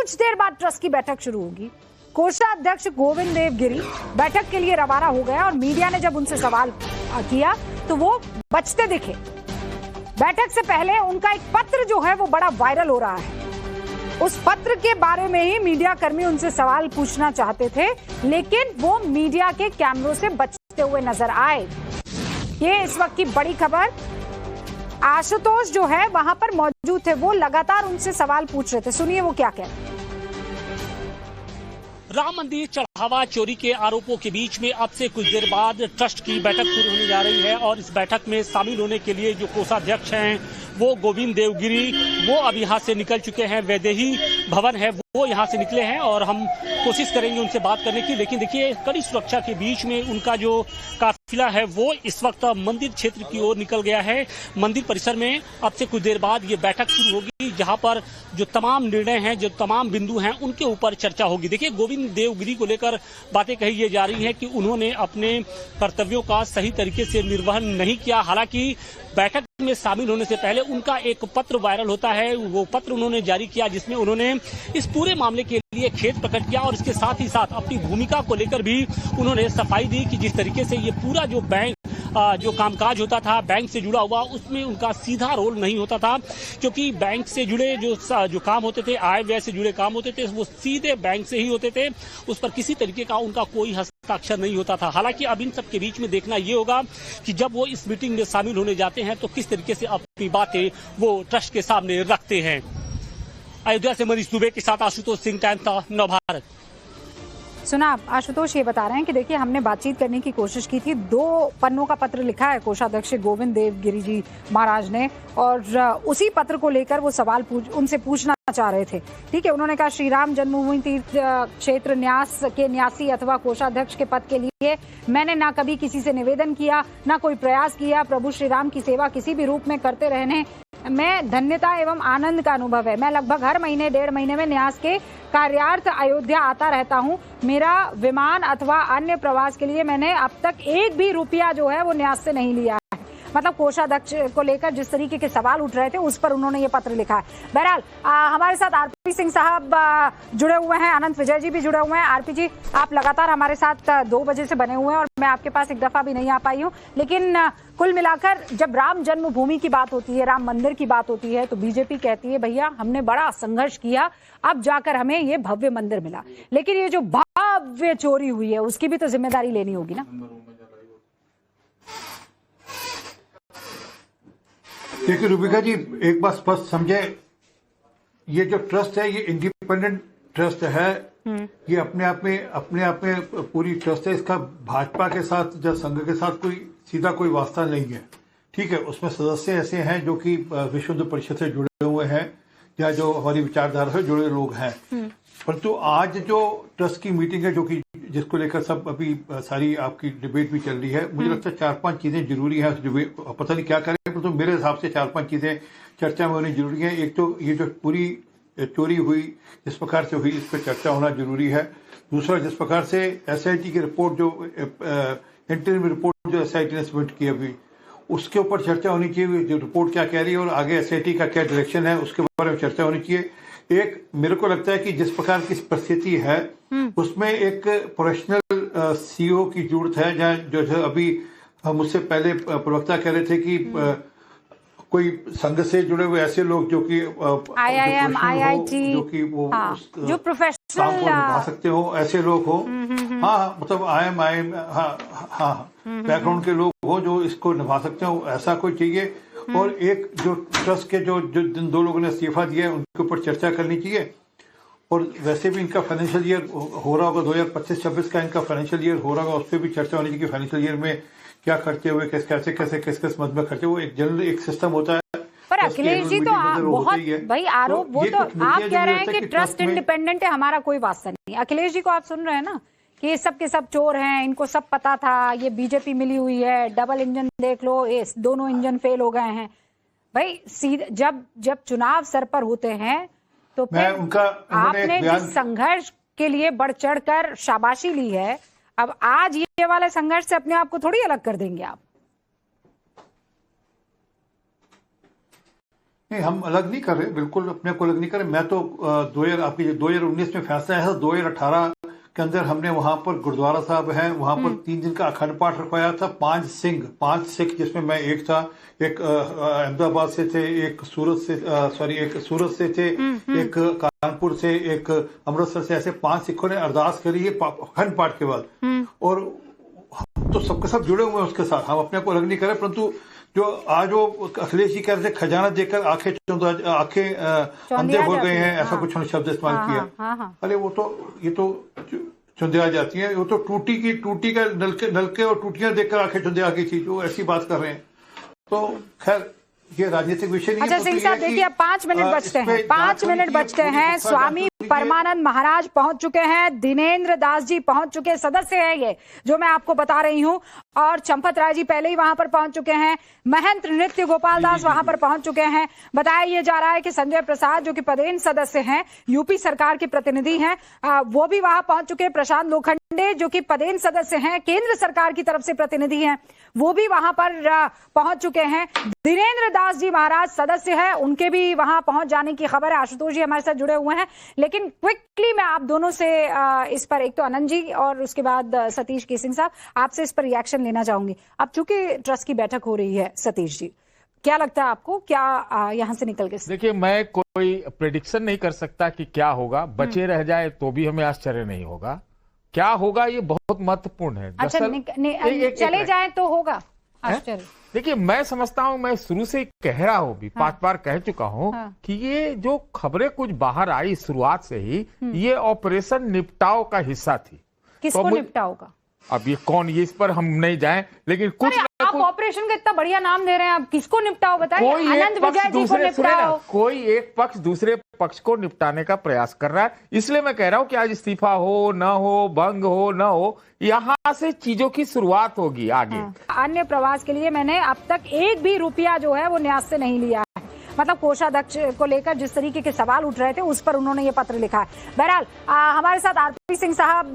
कुछ देर बाद ट्रस्ट की बैठक शुरू होगी। कोषाध्यक्ष गोविंद देव गिरी बैठक के लिए रवाना हो गया और मीडिया ने जब उनसे सवाल किया तो वो बचते दिखे। बैठक से पहले उनका एक पत्र जो है वो बड़ा वायरल हो रहा है। उस पत्र के बारे में ही मीडिया कर्मी उनसे सवाल पूछना चाहते थे, लेकिन वो मीडिया के कैमरों से बचते हुए नजर आए। ये इस वक्त की बड़ी खबर। आशुतोष जो है वहां पर मौजूद थे, वो लगातार उनसे सवाल पूछ रहे थे। सुनिए वो क्या कह रहे हैं। राम मंदिर चढ़ावा चोरी के आरोपों के बीच में अब से कुछ देर बाद ट्रस्ट की बैठक शुरू होने जा रही है और इस बैठक में शामिल होने के लिए जो कोषाध्यक्ष हैं वो गोविंद देवगिरी, वो अब यहाँ से निकल चुके हैं। वैदेही भवन है वो यहाँ से निकले हैं और हम कोशिश करेंगे उनसे बात करने की। लेकिन देखिए, कड़ी सुरक्षा के बीच में उनका जो काफिला है वो इस वक्त मंदिर क्षेत्र की ओर निकल गया है। मंदिर परिसर में अब से कुछ देर बाद ये बैठक शुरू होगी, जहां पर जो तमाम निर्णय हैं, जो तमाम बिंदु हैं, उनके ऊपर चर्चा होगी। देखिए, गोविंद देवगिरी को लेकर बातें कही ये जा रही हैं कि उन्होंने अपने कर्तव्यों का सही तरीके से निर्वहन नहीं किया। हालांकि बैठक में शामिल होने से पहले उनका एक पत्र वायरल होता है, वो पत्र उन्होंने जारी किया जिसमें उन्होंने इस पूरे मामले के लिए खेद प्रकट किया और इसके साथ ही साथ अपनी भूमिका को लेकर भी उन्होंने सफाई दी कि जिस तरीके से ये पूरा जो बैंक जो कामकाज होता था, बैंक से जुड़ा हुआ, उसमें उनका सीधा रोल नहीं होता था, क्योंकि बैंक से जुड़े जो काम होते थे, आय व्यय से जुड़े काम होते थे, वो सीधे बैंक से ही होते थे। उस पर किसी तरीके का उनका कोई हस्ताक्षर नहीं होता था। हालांकि अब इन सब के बीच में देखना ये होगा कि जब वो इस मीटिंग में शामिल होने जाते हैं तो किस तरीके से अपनी बातें वो ट्रस्ट के सामने रखते हैं। अयोध्या से मनीष दुबे के साथ आशुतोष सिंह, टाइम्स नवभारत। सुना, आशुतोष ये बता रहे हैं कि देखिए, हमने बातचीत करने की कोशिश की थी। 2 पन्नों का पत्र लिखा है कोषाध्यक्ष गोविंद देव गिरी जी महाराज ने और उसी पत्र को लेकर वो सवाल उनसे पूछना चाह रहे थे। ठीक है, उन्होंने कहा श्री राम जन्मभूमि तीर्थ क्षेत्र न्यास के न्यासी अथवा कोषाध्यक्ष के पद के लिए मैंने ना कभी किसी से निवेदन किया, ना कोई प्रयास किया। प्रभु श्री राम की सेवा किसी भी रूप में करते रहने में धन्यता एवं आनंद का अनुभव है। मैं लगभग हर महीने 1.5 महीने में न्यास के कार्यार्थ अयोध्या आता रहता हूं। मेरा विमान अथवा अन्य प्रवास के लिए मैंने अब तक एक भी रुपया जो है वो न्यास से नहीं लिया है। मतलब कोषाध्यक्ष को लेकर जिस तरीके के सवाल उठ रहे थे उस पर उन्होंने ये पत्र लिखा है। बहरहाल हमारे साथ आरपी सिंह साहब जुड़े हुए हैं, अनंत विजय जी भी जुड़े हुए हैं। आरपी जी, आप लगातार हमारे साथ 2 बजे से बने हुए हैं और मैं आपके पास एक दफा भी नहीं आ पाई हूँ। लेकिन कुल मिलाकर जब राम जन्मभूमि की बात होती है, राम मंदिर की बात होती है, तो बीजेपी कहती है भैया हमने बड़ा संघर्ष किया, अब जाकर हमें ये भव्य मंदिर मिला। लेकिन ये जो भव्य चोरी हुई है उसकी भी तो जिम्मेदारी लेनी होगी ना। देखिए रूबिका जी, एक बात स्पष्ट समझे, ये जो ट्रस्ट है ये इंडिपेंडेंट ट्रस्ट है। ये अपने आप में पूरी ट्रस्ट है। इसका भाजपा के साथ या संघ के साथ कोई सीधा कोई वास्ता नहीं है। ठीक है, उसमें सदस्य ऐसे हैं जो कि विश्व हिंदू परिषद से जुड़े हुए हैं या जो हमारी विचारधारा से जुड़े लोग हैं। परंतु आज जो ट्रस्ट की मीटिंग है, जो कि जिसको लेकर सब अभी सारी आपकी डिबेट भी चल रही है, मुझे लगता है 4-5 चीजें जरूरी हैं। पता नहीं क्या करें, परंतु मेरे हिसाब से 4-5 चीजें चर्चा में होनी जरूरी है। एक तो ये जो पूरी चोरी हुई, जिस प्रकार से हुई, इस पर चर्चा होना जरूरी है। दूसरा, जिस प्रकार से एसआईटी की रिपोर्ट, जो इंटरव्यू रिपोर्ट जो एसआईटी ने सबमिट की अभी, उसके ऊपर चर्चा होनी चाहिए। जो रिपोर्ट क्या कह रही है और आगे एसआईटी का क्या डायरेक्शन है, उसके बारे में चर्चा होनी चाहिए। एक मेरे को लगता है कि जिस प्रकार की परिस्थिति है उसमें एक प्रोफेशनल सीईओ की जरूरत है। जो अभी मुझसे पहले प्रवक्ता कह रहे थे कि कोई संघ से जुड़े हुए ऐसे लोग जो कि IIM, IIT, जो कि वो जो प्रोफेशनल काम को निभा सकते हो, ऐसे लोग हो। हाँ, मतलब IIM हाँ बैकग्राउंड के लोग हो जो इसको निभा सकते हो, ऐसा कोई चाहिए। और एक जो ट्रस्ट के जो जिन 2 लोगों ने इस्तीफा दिया है उनके ऊपर चर्चा करनी चाहिए। और वैसे भी इनका फाइनेंशियल ईयर हो रहा होगा, 2025-26 का इनका फाइनेंशियल ईयर हो रहा होगा, उस पर भी चर्चा होनी चाहिए कि फाइनेंशियल ईयर में क्या खर्चे हुए, किस मद में खर्चे हुए। एक जनरल एक सिस्टम होता है। पर अखिलेश जी तो बहुत भाई आरोप, वो तो आप कह रहे हैं कि ट्रस्ट इंडिपेंडेंट है, हमारा कोई वास्ता नहीं। अखिलेश जी को आप सुन रहे हैं ना कि ये सब के सब चोर हैं, इनको सब पता था, ये बीजेपी मिली हुई है, डबल इंजन देख लो, ये दोनों इंजन फेल हो गए हैं। भाई जब चुनाव सर पर होते हैं तो फिर आपने जिस संघर्ष के लिए बढ़ चढ़ कर शाबाशी ली है, अब आज ये वाले संघर्ष से अपने आप को थोड़ी अलग कर देंगे आप। नहीं, हम अलग नहीं कर रहे, बिल्कुल अपने को अलग नहीं कर रहे। मैं तो 2019 में फैसला है, 2018 के अंदर हमने वहां पर गुरुद्वारा साहब है, वहां पर 3 दिन का अखंड पाठ रखवाया था। 5 सिख जिसमें मैं एक था, एक अहमदाबाद से थे, एक सूरत से थे, एक कानपुर से, एक अमृतसर से, ऐसे 5 सिखों ने अरदास करी है अखंड पाठ के बाद। और हम तो सबके सब जुड़े हुए हैं उसके साथ, हम अपने को अलग नहीं कर रहे। परंतु जो आज वो अखिलेश जी कह रहे थे खजाना देकर आंखें अंधे हो गए हैं, ऐसा कुछ उन्होंने शब्द इस्तेमाल किया। अरे वो तो ये तो चुंदिया जाती है, वो तो टूटी का नलके और टूटियां देखकर आंखें चुंदिया गई थी, जो ऐसी बात कर रहे हैं। तो खैर ये राजनीतिक विषय नहीं है। अच्छा सिंह साहब देखिए, अब 5 मिनट बचते हैं, 5 मिनट बचते हैं। स्वामी परमानंद महाराज पहुंच चुके हैं, दिनेंद्र दास जी पहुंच चुके, सदस्य हैं ये जो मैं आपको बता रही हूं, और चंपत राय जी पहले ही वहां पर पहुंच चुके हैं। महंत नृत्य गोपाल दास वहां पर पहुंच चुके हैं। बताया ये जा रहा है कि संजय प्रसाद जो कि पदेन सदस्य हैं, यूपी सरकार के प्रतिनिधि हैं, वो भी वहां पहुंच चुके हैं। प्रशांत लोखंडे जो कि पदेन सदस्य हैं, केंद्र सरकार की तरफ से प्रतिनिधि हैं, वो भी वहां पर पहुंच चुके हैं। दिनेंद्र दास जी महाराज सदस्य हैं, उनके भी वहां पहुंच जाने की खबर है। आशुतोष जी हमारे साथ जुड़े हुए हैं, लेकिन क्विकली मैं आप दोनों से इस पर, एक तो आनंद जी और उसके बाद सतीश केसिंग साहब, आपसे इस पर रिएक्शन लेना चाहूंगी। अब चूंकि ट्रस्ट की बैठक हो रही है, सतीश जी क्या लगता है आपको, क्या यहां से निकल के? देखिए, मैं कोई प्रेडिक्शन नहीं कर सकता कि क्या होगा, बचे रह जाए तो भी हमें आश्चर्य नहीं होगा। क्या होगा ये बहुत महत्वपूर्ण है। अच्छा, चले जाए तो होगा आश्चर्य। देखिए, मैं समझता हूं, मैं शुरू से कह रहा हूं, भी 5 बार कह चुका हूं कि ये जो खबरें कुछ बाहर आई शुरुआत से ही, ये ऑपरेशन निपटाव का हिस्सा थी। किसको निपटाव का? अब ये कौन, ये इस पर हम नहीं जाएं, लेकिन कुछ आप ऑपरेशन का इतना बढ़िया नाम दे रहे हैं, आप किसको निपटाओ बताइए? आनंद विजय जी को निपटाओ। कोई एक पक्ष दूसरे पक्ष को निपटाने का प्रयास कर रहा है। इसलिए मैं कह रहा हूं कि आज इस्तीफा हो न हो, भंग हो न हो, यहाँ से चीजों की शुरुआत होगी आगे। अन्य प्रवास के लिए मैंने अब तक एक भी रुपया जो है वो न्यास से नहीं लिया है। मतलब कोषाध्यक्ष को लेकर जिस तरीके के सवाल उठ रहे थे, उस पर उन्होंने ये पत्र लिखा है। बहरहाल हमारे साथ आरपी सिंह साहब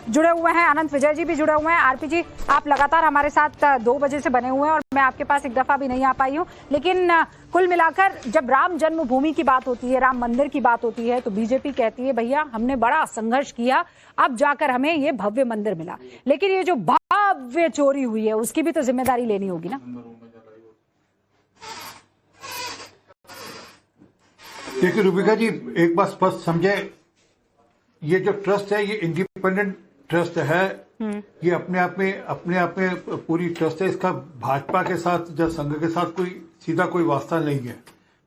जुड़े हुए हैं, अनंत विजय जी भी जुड़े हुए हैं। आरपी जी, आप लगातार हमारे साथ 2 बजे से बने हुए हैं और मैं आपके पास एक दफा भी नहीं आ पाई हूँ, लेकिन कुल मिलाकर जब राम जन्मभूमि की बात होती है, राम मंदिर की बात होती है, तो बीजेपी कहती है भैया हमने बड़ा संघर्ष किया, अब जाकर हमें ये भव्य मंदिर मिला। लेकिन ये जो भव्य चोरी हुई है उसकी भी तो जिम्मेदारी लेनी होगी ना। देखिए रूबिका जी, एक बात स्पष्ट समझे, ये जो ट्रस्ट है ये इंडिपेंडेंट ट्रस्ट है। ये अपने आप में पूरी ट्रस्ट है। इसका भाजपा के साथ या संघ के साथ कोई सीधा कोई वास्ता नहीं है।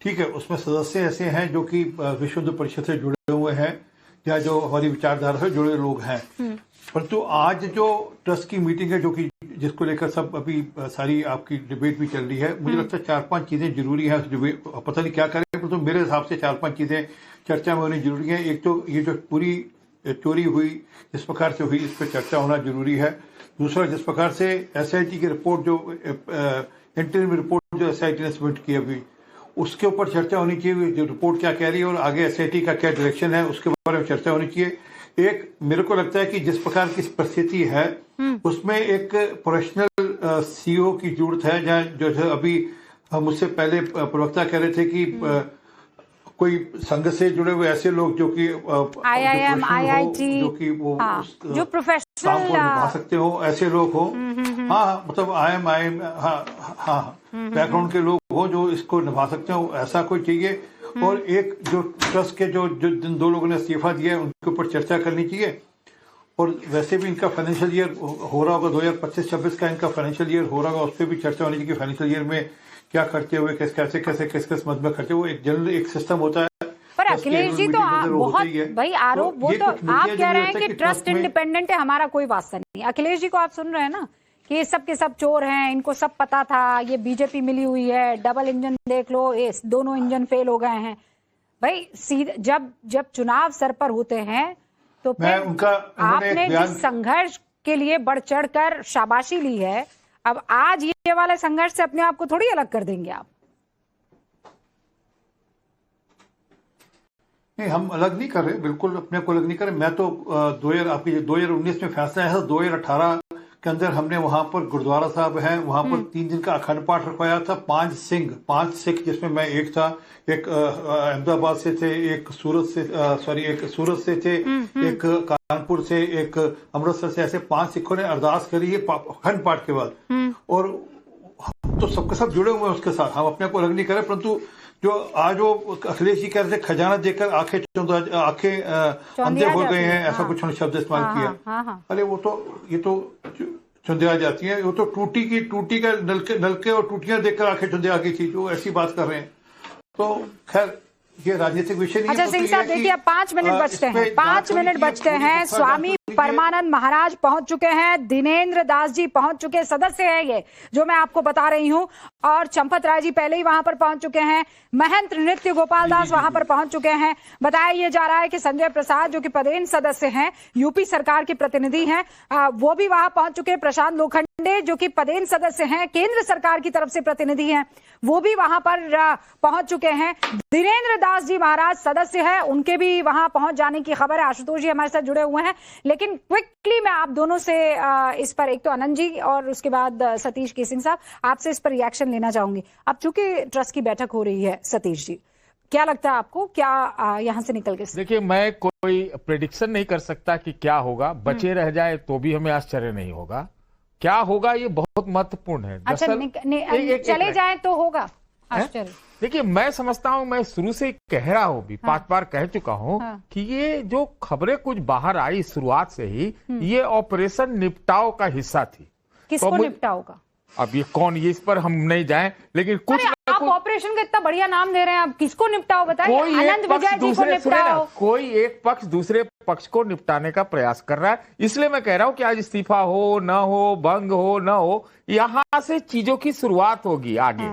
ठीक है, उसमें सदस्य ऐसे हैं जो कि विश्व हिंदू परिषद से जुड़े हुए हैं या जो हमारी विचारधारा से जुड़े लोग हैं। परंतु आज जो ट्रस्ट की मीटिंग है, जो कि जिसको लेकर सब अभी सारी आपकी डिबेट भी चल रही है, मुझे लगता है 4-5 चीजें जरूरी हैं। पता नहीं क्या करें, परंतु मेरे हिसाब से 4-5 चीजें चर्चा में होनी जरूरी है। एक तो ये जो पूरी चोरी हुई, जिस प्रकार से हुई, इस पर चर्चा होना जरूरी है। दूसरा, जिस प्रकार से SIT की रिपोर्ट, जो इंटरव्यू रिपोर्ट जो SIT ने सबमिट की अभी, उसके ऊपर चर्चा होनी चाहिए। जो रिपोर्ट क्या कह रही है और आगे SIT का क्या डायरेक्शन है, उसके बारे में चर्चा होनी चाहिए। एक मेरे को लगता है कि जिस प्रकार की परिस्थिति है उसमें एक प्रोफेशनल CEO की जरूरत है। जहाँ जो अभी मुझसे पहले प्रवक्ता कह रहे थे कि कोई संघ से जुड़े हुए ऐसे लोग जो कि IIM, IIT, जो कि वो जो प्रोफेशनल काम को निभा सकते हो, ऐसे लोग हो। हाँ, मतलब IIM हाँ बैकग्राउंड के लोग हो जो इसको निभा सकते हो, ऐसा कोई चाहिए। और एक जो ट्रस्ट के जो जिन 2 लोगों ने इस्तीफा दिया है उनके ऊपर चर्चा करनी चाहिए। और वैसे भी इनका फाइनेंशियल ईयर हो रहा होगा, 2025-26 का इनका फाइनेंशियल ईयर हो रहा होगा, उस पर भी चर्चा होनी चाहिए कि फाइनेंशियल ईयर में क्या खर्चे हुए, किस मद में खर्चे हुए। एक जनरल एक सिस्टम होता है। पर अखिलेश जी तो बहुत भाई आरोप, वो तो आप कह रहे हैं कि ट्रस्ट इंडिपेंडेंट है, हमारा कोई वास्ता नहीं। अखिलेश जी को आप सुन रहे हैं ना कि ये सब के सब चोर हैं, इनको सब पता था, ये बीजेपी मिली हुई है, डबल इंजन देख लो, ये दोनों इंजन फेल हो गए हैं। भाई जब चुनाव सर पर होते हैं तो फिर आपने जिस संघर्ष के लिए बढ़ चढ़ कर शाबाशी ली है, अब आज ये वाले संघर्ष से अपने आप को थोड़ी अलग कर देंगे आप। नहीं, हम अलग नहीं कर रहे, बिल्कुल अपने को अलग नहीं कर रहे। मैं तो 2019 में फैसला है, 2018 के अंदर हमने वहां पर गुरुद्वारा साहब है, वहां पर 3 दिन का अखंड पाठ रखवाया था। 5 सिख जिसमें मैं एक था, एक अहमदाबाद से थे, एक सूरत से थे, एक कानपुर से, एक अमृतसर से, ऐसे 5 सिखों ने अरदास करी है अखंड पाठ के बाद। और हम तो सबके सब जुड़े हुए हैं उसके साथ, हम अपने को अलग नहीं करें। परंतु जो आज वो अखिलेश जी कह रहे थे खजाना देकर आंखें अंधे हो गए हैं, ऐसा कुछ उन्होंने शब्द इस्तेमाल किया। अरे वो तो ये तो चुंदिया जाती है, वो तो टूटी का नलके और टूटियां देखकर आंखें चुंदिया गई थी, जो ऐसी बात कर रहे हैं। तो खैर ये राजनीतिक विषय नहीं है। अच्छा सिंह साहब देखिए, अब 5 मिनट बचते हैं, 5 मिनट बचते हैं। स्वामी परमानंद महाराज पहुंच चुके हैं, दिनेंद्र दास जी पहुंच चुके, सदस्य हैं ये जो मैं आपको बता रही हूं, और चंपत राय जी पहले ही वहां पर पहुंच चुके हैं, महंत नृत्य गोपाल दास वहां पर पहुंच चुके हैं। बताया ये जा रहा है कि संजय प्रसाद जो कि पदेन सदस्य हैं, यूपी सरकार के प्रतिनिधि हैं, वो भी वहां पहुंच चुके हैं। प्रशांत लोखंडे जो कि पदेन सदस्य हैं, केंद्र सरकार की तरफ से प्रतिनिधि हैं, वो भी वहां पर पहुंच चुके हैं। दिनेंद्र दास जी महाराज सदस्य हैं, उनके भी वहां पहुंच जाने की खबर है। आशुतोष जी हमारे साथ जुड़े हुए हैं, लेकिन क्विकली मैं आप दोनों से इस पर, एक तो आनंद जी और उसके बाद सतीश केसिंग साहब, आपसे इस पर रिएक्शन लेना चाहूंगी। अब चूंकि ट्रस्ट की बैठक हो रही है, सतीश जी क्या लगता है आपको, क्या यहां से निकल के? देखिए मैं कोई प्रेडिक्शन नहीं कर सकता कि क्या होगा, बचे रह जाए तो भी हमें आश्चर्य नहीं होगा। क्या होगा ये बहुत महत्वपूर्ण है। अच्छा चले जाए तो होगा आश्चर्य। देखिए मैं समझता हूं, मैं शुरू से कह रहा हूं भी, 5 बार कह चुका हूं कि ये जो खबरें कुछ बाहर आई शुरुआत से ही, ये ऑपरेशन निपटाव का हिस्सा थी। किसको निपटाव का? अब ये कौन, ये इस पर हम नहीं जाए, लेकिन कुछ आप ऑपरेशन का इतना बढ़िया नाम दे रहे हैं, आप किसको निपटाओ बताइए? आनंद विजय जी को निपटाओ। कोई एक पक्ष दूसरे पक्ष को निपटाने का प्रयास कर रहा है। इसलिए मैं कह रहा हूं कि आज इस्तीफा हो न हो, भंग हो न हो, यहां से चीजों की शुरुआत होगी आगे।